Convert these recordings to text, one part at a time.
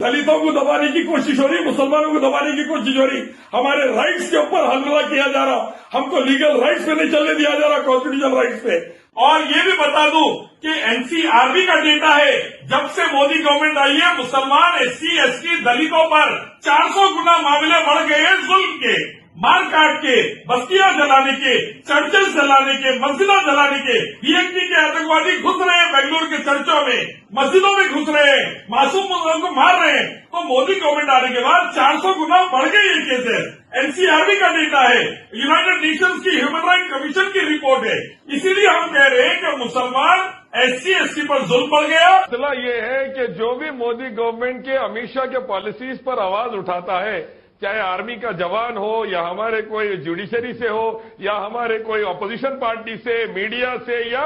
दलितों को दबाने की कोशिश हो रही, मुसलमानों को दबाने की कोशिश हो रही, हमारे राइट्स के ऊपर हमला किया जा रहा, हमको लीगल राइट्स पे नहीं चलने दिया जा रहा, कॉन्स्टिट्यूशनल राइट्स पे। और ये भी बता दूं कि एनसीआरबी का डेटा है, जब से मोदी गवर्नमेंट आई है मुसलमान, एससी, एसटी, दलितों पर 400 गुना मामले बढ़ गए हैं जुल्म के, मार काट के, बस्तियां जलाने के, चर्चेस जलाने के, मस्जिदा जलाने के। बीएनपी के आतंकवादी घुस रहे हैं बेंगलुरु के चर्चों में, मस्जिदों में घुस रहे हैं, मासूम मुसलमानों को मार रहे हैं। तो मोदी गवर्नमेंट आने के बाद 400 गुना बढ़ गए ये केसेस। एनसीआरबी का डेटा है, यूनाइटेड नेशंस की ह्यूमन राइट कमीशन की रिपोर्ट है। इसीलिए हम कह रहे हैं कि मुसलमान, एससी, एसटी पर जुल्म बढ़ गया। मसला ये है कि जो भी मोदी गवर्नमेंट के अमित शाह के पॉलिसीज पर आवाज उठाता है, चाहे आर्मी का जवान हो या हमारे कोई जुडिशरी से हो या हमारे कोई अपोजिशन पार्टी से, मीडिया से या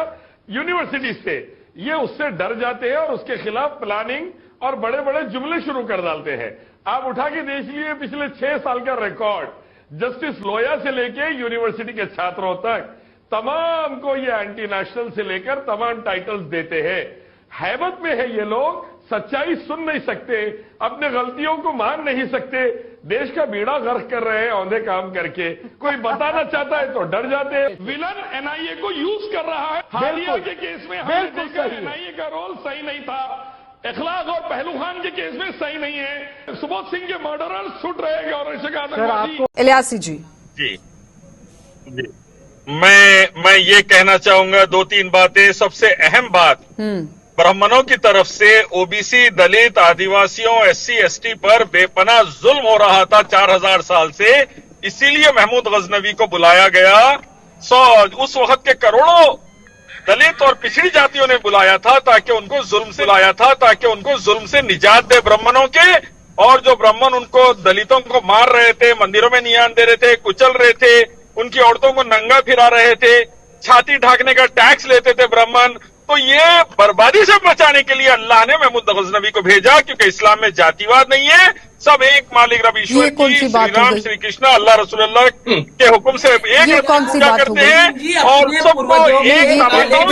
यूनिवर्सिटी से, ये उससे डर जाते हैं और उसके खिलाफ प्लानिंग और बड़े बड़े जुमले शुरू कर डालते हैं। आप उठा के देख लीजिए पिछले 6 साल का रिकॉर्ड, जस्टिस लोया से लेके यूनिवर्सिटी के छात्रों तक तमाम को ये एंटी नेशनल से लेकर तमाम टाइटल्स देते हैं। हैबत में है ये लोग, सच्चाई सुन नहीं सकते, अपने गलतियों को मान नहीं सकते, देश का बीड़ा गर्क कर रहे हैं औंधे काम करके। कोई बताना चाहता है तो डर जाते हैं। विलन एनआईए को यूज कर रहा है। हालिया के केस में हमने देखा एनआईए का रोल सही नहीं था, इखलाक और पहलू खान के केस में सही नहीं है, सुबोध सिंह के मर्डरर छूट रहे और इलियासी जी। जी जी मैं ये कहना चाहूंगा 2-3 बातें। सबसे अहम बात, ब्राह्मणों की तरफ से ओबीसी, दलित, आदिवासियों, एससी, एसटी पर बेपनाह जुल्म हो रहा था 4000 साल से, इसीलिए महमूद गजनवी को बुलाया गया। उस वक्त के करोड़ों दलित और पिछड़ी जातियों ने बुलाया था ताकि उनको जुल्म से निजात दे ब्राह्मणों के। और जो ब्राह्मण उनको दलितों को मार रहे थे, मंदिरों में नियान दे रहे थे, कुचल रहे थे, उनकी औरतों को नंगा फिरा रहे थे, छाती ढाकने का टैक्स लेते थे ब्राह्मण, तो ये बर्बादी से बचाने के लिए अल्लाह ने महमूद गजनवी को भेजा, क्योंकि इस्लाम में जातिवाद नहीं है, सब एक मालिक रब ईश्वर की, श्री राम, श्री कृष्ण, अल्लाह रसूलुल्लाह के हुक्म से एक पूजा करते हैं और सबको एक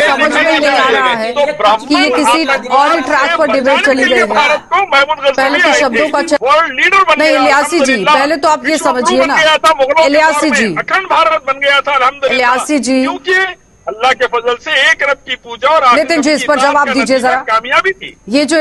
समझ में नहीं आ रहा है कि ये किसी और ट्रैक पर डिबेट चली गई है। पहले तो शब्दों का वर्ल्ड लीडर बन गया। इलियासी जी, पहले तो आप ये समझिए ना, इलियासी जी, अखंड भारत बन गया था अल्हम्दुलिल्लाह, इलियासी जी, क्योंकि अल्लाह के फजल से एक रब की पूजा और नितिन जी इस पर जवाब दीजिए जरा। कामयाबी थी। ये जो